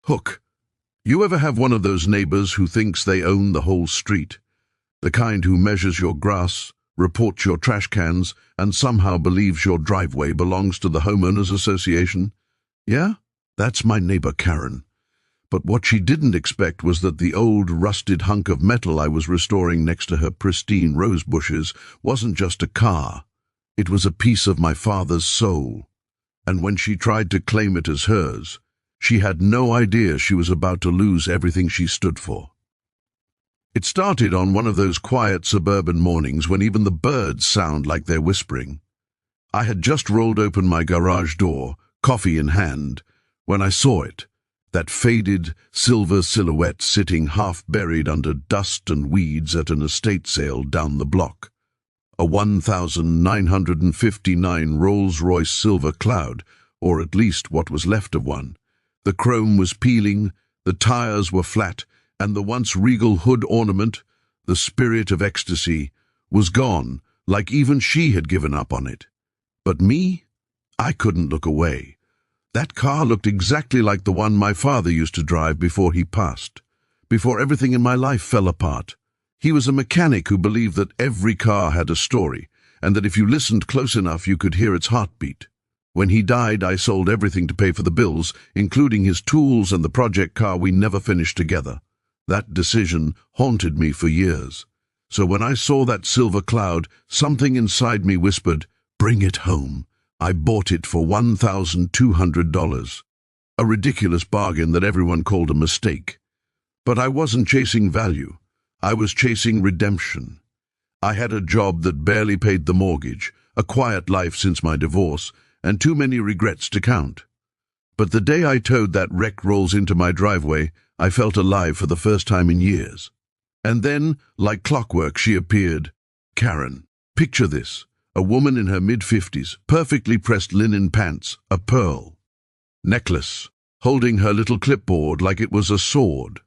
Hook. You ever have one of those neighbors who thinks they own the whole street? The kind who measures your grass, reports your trash cans, and somehow believes your driveway belongs to the homeowners association? Yeah, that's my neighbor Karen. But what she didn't expect was that the old rusted hunk of metal I was restoring next to her pristine rose bushes wasn't just a car. It was a piece of my father's soul. And when she tried to claim it as hers, she had no idea she was about to lose everything she stood for. It started on one of those quiet suburban mornings when even the birds sound like they're whispering. I had just rolled open my garage door, coffee in hand, when I saw it, that faded silver silhouette sitting half buried under dust and weeds at an estate sale down the block. A 1959 Rolls Royce Silver Cloud, or at least what was left of one. The chrome was peeling, the tires were flat, and the once regal hood ornament, the spirit of ecstasy, was gone, like even she had given up on it. But me? I couldn't look away. That car looked exactly like the one my father used to drive before he passed, before everything in my life fell apart. He was a mechanic who believed that every car had a story, and that if you listened close enough you could hear its heartbeat. When he died, I sold everything to pay for the bills, including his tools and the project car we never finished together. That decision haunted me for years. So when I saw that silver cloud, something inside me whispered, "Bring it home." I bought it for $1,200. A ridiculous bargain that everyone called a mistake. But I wasn't chasing value. I was chasing redemption. I had a job that barely paid the mortgage, a quiet life since my divorce, and too many regrets to count. But the day I towed that wrecked Rolls into my driveway, I felt alive for the first time in years. And then, like clockwork, she appeared. Karen. Picture this. A woman in her mid-50s, perfectly pressed linen pants, a pearl necklace, holding her little clipboard like it was a sword.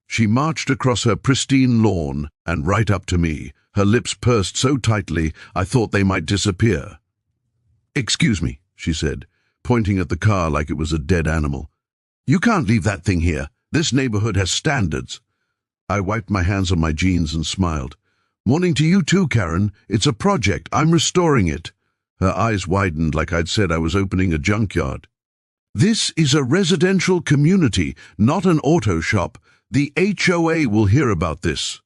She marched across her pristine lawn and right up to me, her lips pursed so tightly I thought they might disappear. "Excuse me," she said, pointing at the car like it was a dead animal. "You can't leave that thing here. This neighborhood has standards." I wiped my hands on my jeans and smiled. "Morning to you too, Karen. It's a project. I'm restoring it." Her eyes widened like I'd said I was opening a junkyard. "This is a residential community, not an auto shop. The HOA will hear about this."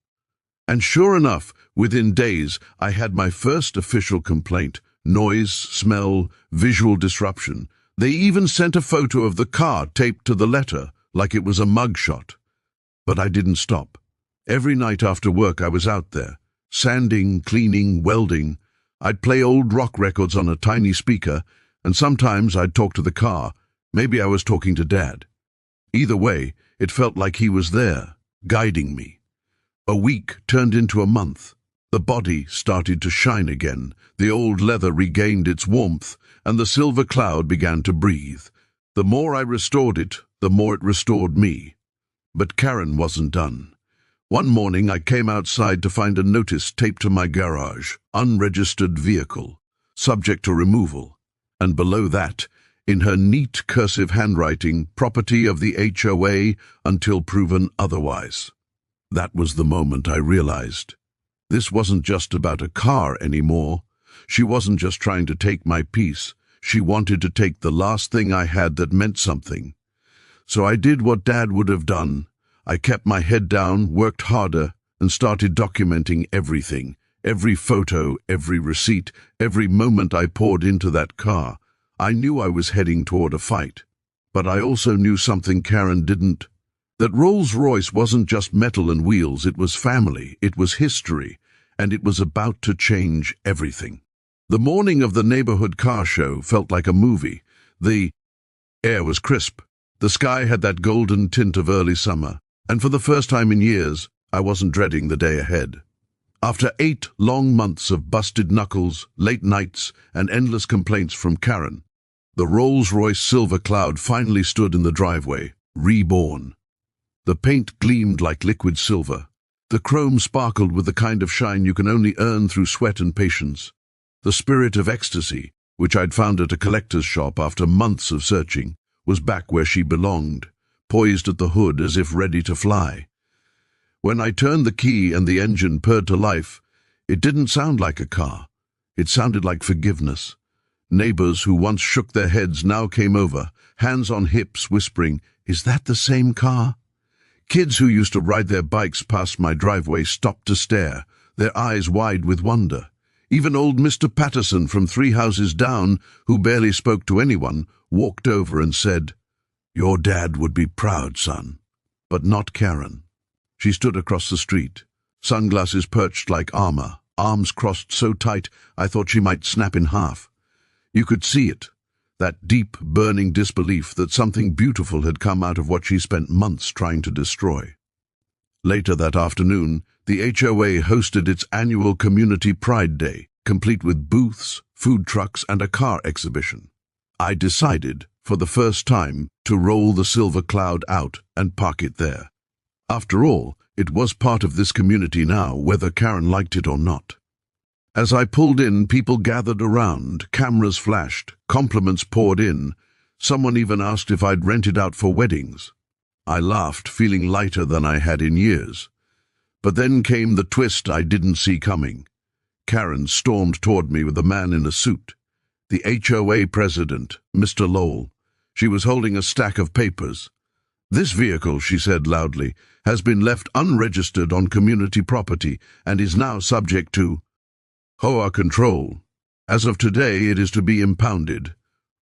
And sure enough, within days, I had my first official complaint. Noise, smell, visual disruption. They even sent a photo of the car taped to the letter, like it was a mugshot. But I didn't stop. Every night after work I was out there. Sanding, cleaning, welding. I'd play old rock records on a tiny speaker, and sometimes I'd talk to the car. Maybe I was talking to Dad. Either way, it felt like he was there, guiding me. A week turned into a month. The body started to shine again, the old leather regained its warmth, and the silver cloud began to breathe. The more I restored it, the more it restored me. But Karen wasn't done. One morning I came outside to find a notice taped to my garage, "Unregistered vehicle, subject to removal," and below that, in her neat cursive handwriting, "Property of the HOA until proven otherwise." That was the moment I realized. This wasn't just about a car anymore. She wasn't just trying to take my peace. She wanted to take the last thing I had that meant something. So I did what Dad would have done. I kept my head down, worked harder, and started documenting everything. Every photo, every receipt, every moment I poured into that car. I knew I was heading toward a fight. But I also knew something Karen didn't. That Rolls-Royce wasn't just metal and wheels, it was family, it was history, and it was about to change everything. The morning of the neighborhood car show felt like a movie. The air was crisp. The sky had that golden tint of early summer, and for the first time in years, I wasn't dreading the day ahead. After 8 long months of busted knuckles, late nights, and endless complaints from Karen, the Rolls Royce Silver Cloud finally stood in the driveway, reborn. The paint gleamed like liquid silver. The chrome sparkled with the kind of shine you can only earn through sweat and patience. The spirit of ecstasy, which I'd found at a collector's shop after months of searching, was back where she belonged, poised at the hood as if ready to fly. When I turned the key and the engine purred to life, it didn't sound like a car. It sounded like forgiveness. Neighbors who once shook their heads now came over, hands on hips, whispering, "Is that the same car?" Kids who used to ride their bikes past my driveway stopped to stare, their eyes wide with wonder. Even old Mr. Patterson from 3 houses down, who barely spoke to anyone, walked over and said, "Your dad would be proud, son." But not Karen. She stood across the street, sunglasses perched like armor, arms crossed so tight I thought she might snap in half. You could see it, that deep, burning disbelief that something beautiful had come out of what she spent months trying to destroy. Later that afternoon, the HOA hosted its annual Community Pride Day, complete with booths, food trucks, and a car exhibition. I decided, for the first time, to roll the Silver Cloud out and park it there. After all, it was part of this community now, whether Karen liked it or not. As I pulled in, people gathered around, cameras flashed, compliments poured in. Someone even asked if I'd rent it out for weddings. I laughed, feeling lighter than I had in years. But then came the twist I didn't see coming. Karen stormed toward me with a man in a suit. The HOA president, Mr. Lowell. She was holding a stack of papers. "This vehicle," she said loudly, "has been left unregistered on community property and is now subject to HOA control. As of today, it is to be impounded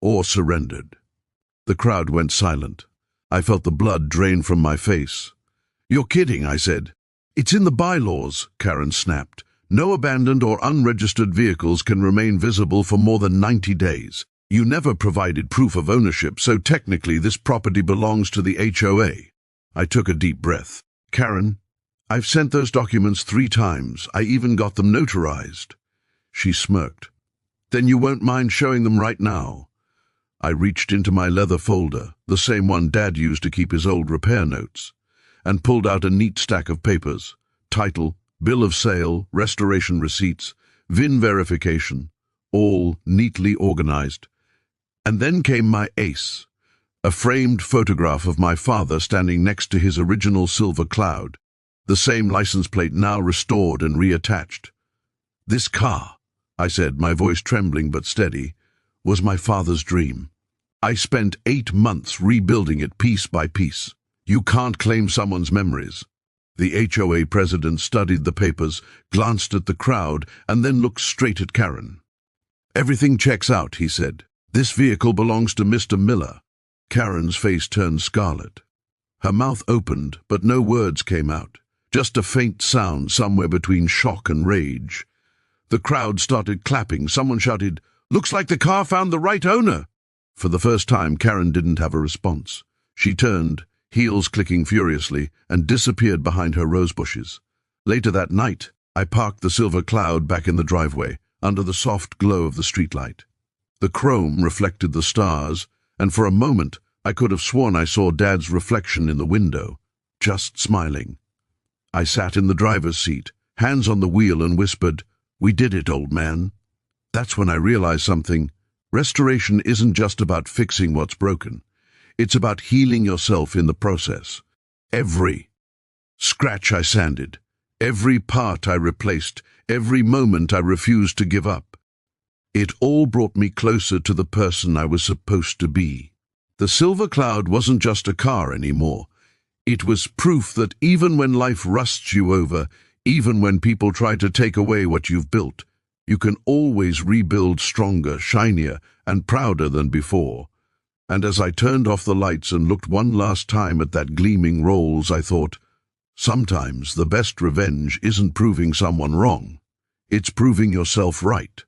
or surrendered." The crowd went silent. I felt the blood drain from my face. "You're kidding," I said. "It's in the bylaws," Karen snapped. "No abandoned or unregistered vehicles can remain visible for more than 90 days. You never provided proof of ownership, so technically this property belongs to the HOA. I took a deep breath. "Karen, I've sent those documents 3 times. I even got them notarized." She smirked. "Then you won't mind showing them right now?" I reached into my leather folder, the same one Dad used to keep his old repair notes, and pulled out a neat stack of papers. Title, bill of sale, restoration receipts, VIN verification, all neatly organized. And then came my ace, a framed photograph of my father standing next to his original Silver Cloud, the same license plate now restored and reattached. "This car," I said, my voice trembling but steady, "was my father's dream. I spent 8 months rebuilding it piece by piece. You can't claim someone's memories." The HOA president studied the papers, glanced at the crowd, and then looked straight at Karen. "Everything checks out," he said. "This vehicle belongs to Mr. Miller." Karen's face turned scarlet. Her mouth opened, but no words came out, just a faint sound somewhere between shock and rage. The crowd started clapping. Someone shouted, "Looks like the car found the right owner." For the first time, Karen didn't have a response. She turned, heels clicking furiously, and disappeared behind her rose bushes. Later that night, I parked the Silver Cloud back in the driveway, under the soft glow of the streetlight. The chrome reflected the stars, and for a moment I could have sworn I saw Dad's reflection in the window, just smiling. I sat in the driver's seat, hands on the wheel, and whispered, "We did it, old man." That's when I realized something. Restoration isn't just about fixing what's broken. It's about healing yourself in the process. Every scratch I sanded, every part I replaced, every moment I refused to give up. It all brought me closer to the person I was supposed to be. The Silver Cloud wasn't just a car anymore. It was proof that even when life rusts you over, even when people try to take away what you've built, you can always rebuild stronger, shinier, and prouder than before. And as I turned off the lights and looked one last time at that gleaming Rolls, I thought, sometimes the best revenge isn't proving someone wrong. It's proving yourself right.